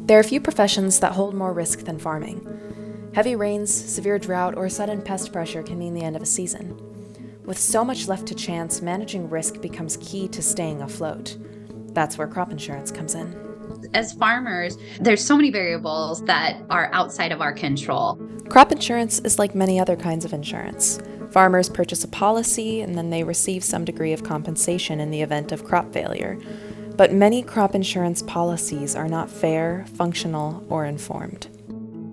There are few professions that hold more risk than farming. Heavy rains, severe drought, or sudden pest pressure can mean the end of a season. With so much left to chance, managing risk becomes key to staying afloat. That's where crop insurance comes in. As farmers, there's so many variables that are outside of our control. Crop insurance is like many other kinds of insurance. Farmers purchase a policy and then they receive some degree of compensation in the event of crop failure. But many crop insurance policies are not fair, functional, or informed.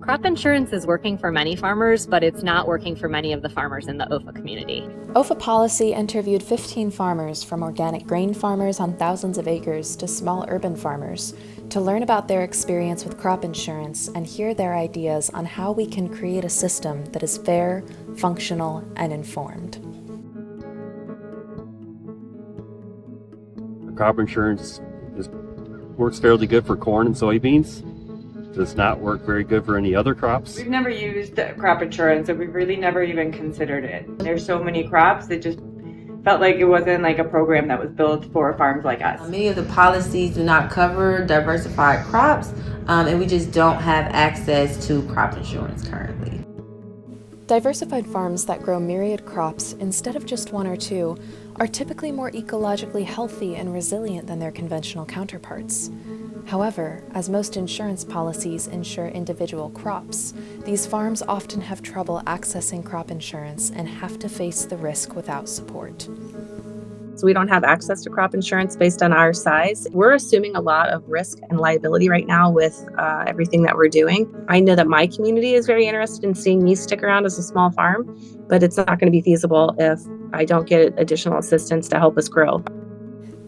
Crop insurance is working for many farmers, but it's not working for many of the farmers in the OEFFA community. OEFFA Policy interviewed 15 farmers, from organic grain farmers on thousands of acres to small urban farmers, to learn about their experience with crop insurance and hear their ideas on how we can create a system that is fair, functional, and informed. Crop insurance works fairly good for corn and soybeans. Does not work very good for any other crops. We've never used crop insurance, so we've really never even considered it. There's so many crops, it just felt like it wasn't like a program that was built for farms like us. Many of the policies do not cover diversified crops, and we just don't have access to crop insurance currently. Diversified farms that grow myriad crops instead of just one or two are typically more ecologically healthy and resilient than their conventional counterparts. However, as most insurance policies insure individual crops, these farms often have trouble accessing crop insurance and have to face the risk without support. So we don't have access to crop insurance based on our size. We're assuming a lot of risk and liability right now with everything that we're doing. I know that my community is very interested in seeing me stick around as a small farm, but it's not going to be feasible if I don't get additional assistance to help us grow.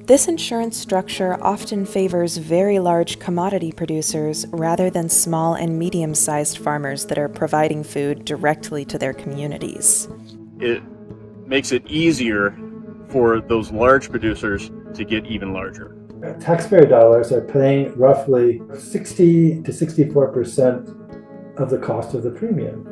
This insurance structure often favors very large commodity producers rather than small and medium-sized farmers that are providing food directly to their communities. It makes it easier for those large producers to get even larger. Taxpayer dollars are paying roughly 60 to 64% of the cost of the premium.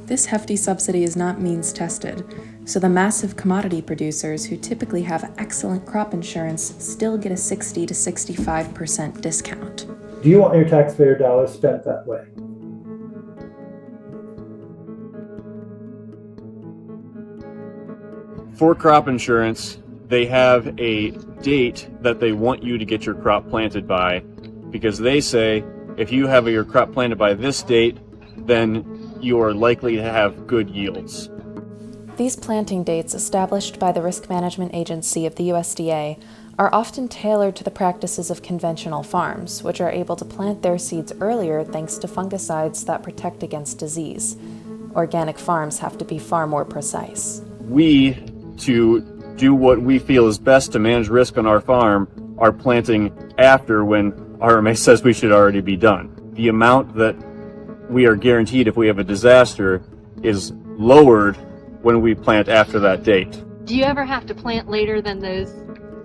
This hefty subsidy is not means tested, so the massive commodity producers who typically have excellent crop insurance still get a 60 to 65% discount. Do you want your taxpayer dollars spent that way? For crop insurance, they have a date that they want you to get your crop planted by, because they say if you have your crop planted by this date, then you are likely to have good yields. These planting dates, established by the Risk Management Agency of the USDA, are often tailored to the practices of conventional farms, which are able to plant their seeds earlier thanks to fungicides that protect against disease. Organic farms have to be far more precise. We, to do what we feel is best to manage risk on our farm, are planting after when RMA says we should already be done. The amount that we are guaranteed if we have a disaster is lowered when we plant after that date. Do you ever have to plant later than those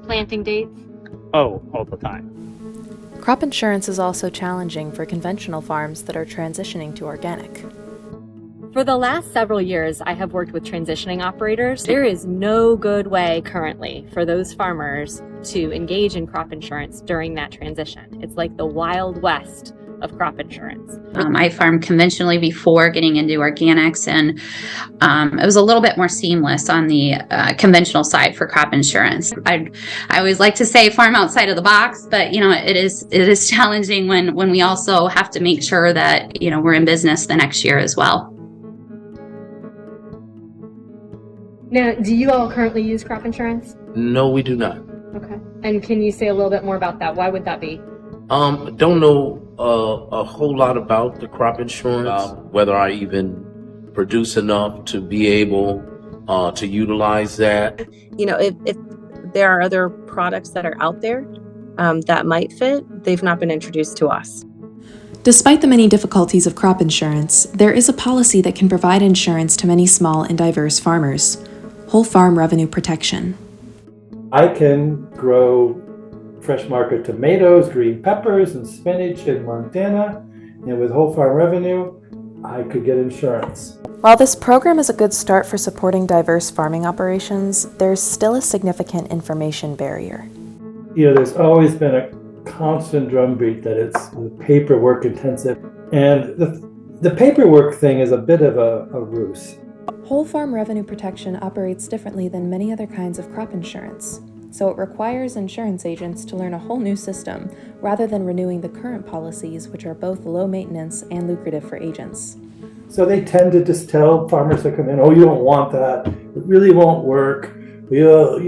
planting dates? Oh, all the time. Crop insurance is also challenging for conventional farms that are transitioning to organic. For the last several years, I have worked with transitioning operators. There is no good way currently for those farmers to engage in crop insurance during that transition. It's like the Wild West of crop insurance. I farmed conventionally before getting into organics, and it was a little bit more seamless on the conventional side for crop insurance. I always like to say farm outside of the box, but it is challenging when we also have to make sure that we're in business the next year as well. Now, do you all currently use crop insurance? No, we do not. Okay. And can you say a little bit more about that? Why would that be? Don't know a whole lot about the crop insurance, whether I even produce enough to be able to utilize that. If there are other products that are out there that might fit, they've not been introduced to us. Despite the many difficulties of crop insurance, there is a policy that can provide insurance to many small and diverse farmers: whole farm revenue protection. I can grow fresh market tomatoes, green peppers, and spinach in Montana, and with whole farm revenue, I could get insurance. While this program is a good start for supporting diverse farming operations, there's still a significant information barrier. There's always been a constant drumbeat that it's paperwork intensive. And the paperwork thing is a bit of a ruse. Whole farm revenue protection operates differently than many other kinds of crop insurance, so it requires insurance agents to learn a whole new system rather than renewing the current policies, which are both low maintenance and lucrative for agents. So they tend to just tell farmers that come in, oh, you don't want that. It really won't work. You'll,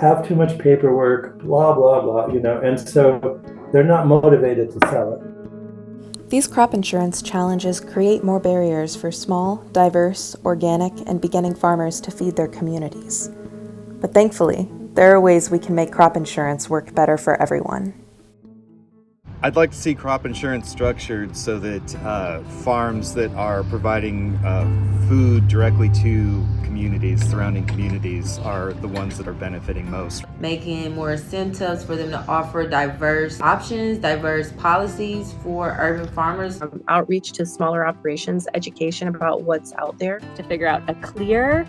have too much paperwork, blah, blah, blah, and so they're not motivated to sell it. These crop insurance challenges create more barriers for small, diverse, organic, and beginning farmers to feed their communities. But thankfully, there are ways we can make crop insurance work better for everyone. I'd like to see crop insurance structured so that farms that are providing food directly to surrounding communities, are the ones that are benefiting most. Making more incentives for them to offer diverse options, diverse policies for urban farmers. Outreach to smaller operations, education about what's out there. To figure out a clear,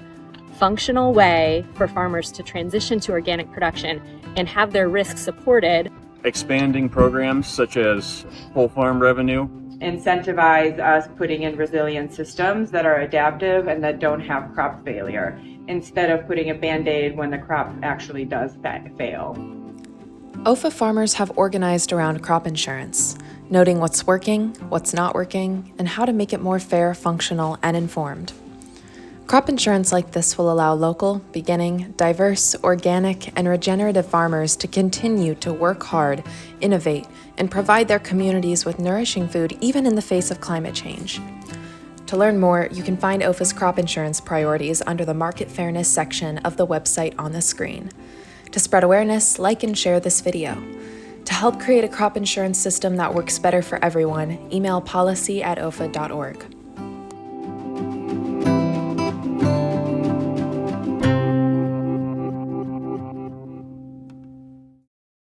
functional way for farmers to transition to organic production and have their risks supported. Expanding programs such as whole farm revenue. Incentivize us putting in resilient systems that are adaptive and that don't have crop failure, instead of putting a Band-Aid when the crop actually does fail. OEFFA farmers have organized around crop insurance, noting what's working, what's not working, and how to make it more fair, functional, and informed. Crop insurance like this will allow local, beginning, diverse, organic, and regenerative farmers to continue to work hard, innovate, and provide their communities with nourishing food even in the face of climate change. To learn more, you can find OEFFA's crop insurance priorities under the Market Fairness section of the website on the screen. To spread awareness, like and share this video. To help create a crop insurance system that works better for everyone, email policy@oeffa.org.